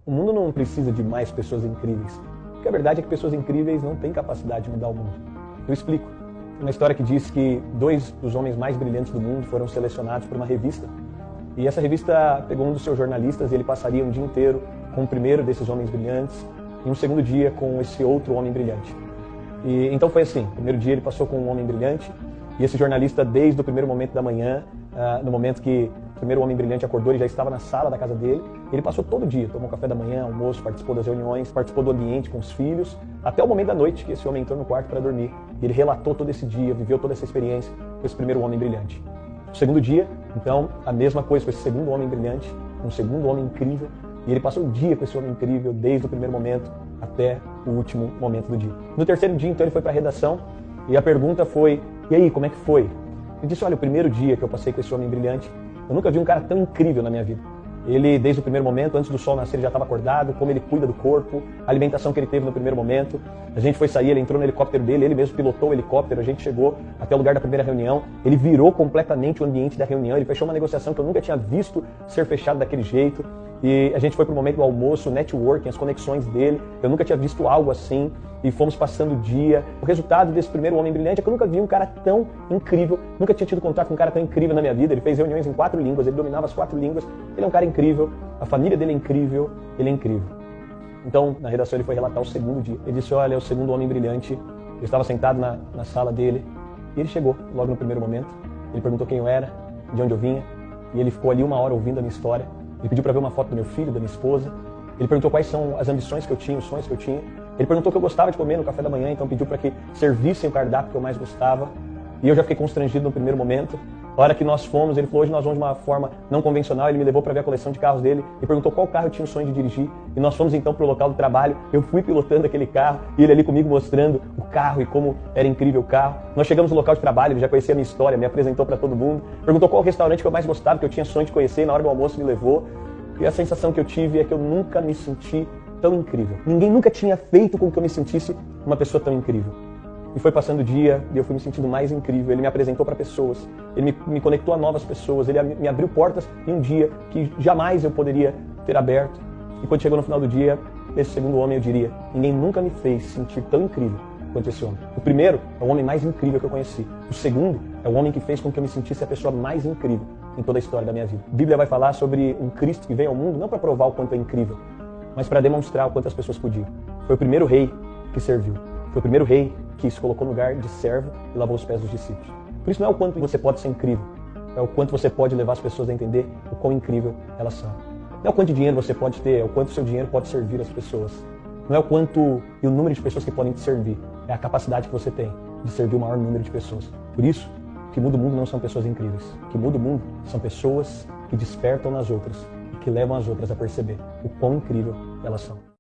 O mundo não precisa de mais pessoas incríveis. Porque a verdade é que pessoas incríveis não têm capacidade de mudar o mundo. Eu explico. Tem uma história que diz que 2 dos homens mais brilhantes do mundo foram selecionados por uma revista. E essa revista pegou um dos seus jornalistas e ele passaria um dia inteiro com o primeiro desses homens brilhantes e um segundo dia com esse outro homem brilhante. E então foi assim, o primeiro dia ele passou com um homem brilhante e esse jornalista, desde o primeiro momento da manhã, no momento que o primeiro homem brilhante acordou, ele já estava na sala da casa dele, ele passou todo dia, tomou café da manhã, almoço, participou das reuniões, participou do ambiente com os filhos, até o momento da noite que esse homem entrou no quarto para dormir. E ele relatou todo esse dia, viveu toda essa experiência com esse primeiro homem brilhante. No segundo dia, então, a mesma coisa com esse segundo homem brilhante, um segundo homem incrível, e ele passou o dia com esse homem incrível, desde o primeiro momento até o último momento do dia. No terceiro dia, então, ele foi para a redação, e a pergunta foi, e aí, como é que foi? Ele disse, olha, o primeiro dia que eu passei com esse homem brilhante, eu nunca vi um cara tão incrível na minha vida. Ele, desde o primeiro momento, antes do sol nascer, ele já estava acordado, como ele cuida do corpo, a alimentação que ele teve no primeiro momento. A gente foi sair, ele entrou no helicóptero dele, ele mesmo pilotou o helicóptero, a gente chegou até o lugar da primeira reunião, ele virou completamente o ambiente da reunião, ele fechou uma negociação que eu nunca tinha visto ser fechada daquele jeito. E a gente foi para o momento do almoço, o networking, as conexões dele, eu nunca tinha visto algo assim, e fomos passando o dia. O resultado desse primeiro homem brilhante é que eu nunca vi um cara tão incrível, nunca tinha tido contato com um cara tão incrível na minha vida. Ele fez reuniões em 4 línguas, ele dominava as 4 línguas, ele é um cara incrível, a família dele é incrível, ele é incrível. Então, na redação ele foi relatar o segundo dia. Ele disse, olha, é o segundo homem brilhante, eu estava sentado na sala dele, e ele chegou logo no primeiro momento, ele perguntou quem eu era, de onde eu vinha, e ele ficou ali 1 hora ouvindo a minha história. Ele pediu para ver uma foto do meu filho, da minha esposa. Ele perguntou quais são as ambições que eu tinha, os sonhos que eu tinha. Ele perguntou o que eu gostava de comer no café da manhã, então pediu para que servissem o cardápio que eu mais gostava. E eu já fiquei constrangido no primeiro momento. A hora que nós fomos, ele falou, hoje nós vamos de uma forma não convencional. Ele me levou para ver a coleção de carros dele e perguntou qual carro eu tinha o sonho de dirigir. E nós fomos então para o local do trabalho. Eu fui pilotando aquele carro e ele ali comigo mostrando o carro e como era incrível o carro. Nós chegamos no local de trabalho, ele já conhecia a minha história, me apresentou para todo mundo. Perguntou qual o restaurante que eu mais gostava, que eu tinha sonho de conhecer, e na hora do almoço me levou. E a sensação que eu tive é que eu nunca me senti tão incrível. Ninguém nunca tinha feito com que eu me sentisse uma pessoa tão incrível. E foi passando o dia e eu fui me sentindo mais incrível. Ele me apresentou para pessoas, ele me conectou a novas pessoas, ele me abriu portas em um dia que jamais eu poderia ter aberto. E quando chegou no final do dia, esse segundo homem, eu diria, ninguém nunca me fez sentir tão incrível quanto esse homem. O primeiro é o homem mais incrível que eu conheci. O segundo é o homem que fez com que eu me sentisse a pessoa mais incrível em toda a história da minha vida. A Bíblia vai falar sobre um Cristo que veio ao mundo não para provar o quanto é incrível, mas para demonstrar o quanto as pessoas podiam. Foi o primeiro rei que serviu. Foi o primeiro rei que se colocou no lugar de servo e lavou os pés dos discípulos. Por isso não é o quanto você pode ser incrível, é o quanto você pode levar as pessoas a entender o quão incrível elas são. Não é o quanto dinheiro você pode ter, é o quanto o seu dinheiro pode servir as pessoas. Não é o quanto e o número de pessoas que podem te servir, é a capacidade que você tem de servir o maior número de pessoas. Por isso, o que muda o mundo não são pessoas incríveis. O que muda o mundo são pessoas que despertam nas outras e que levam as outras a perceber o quão incrível elas são.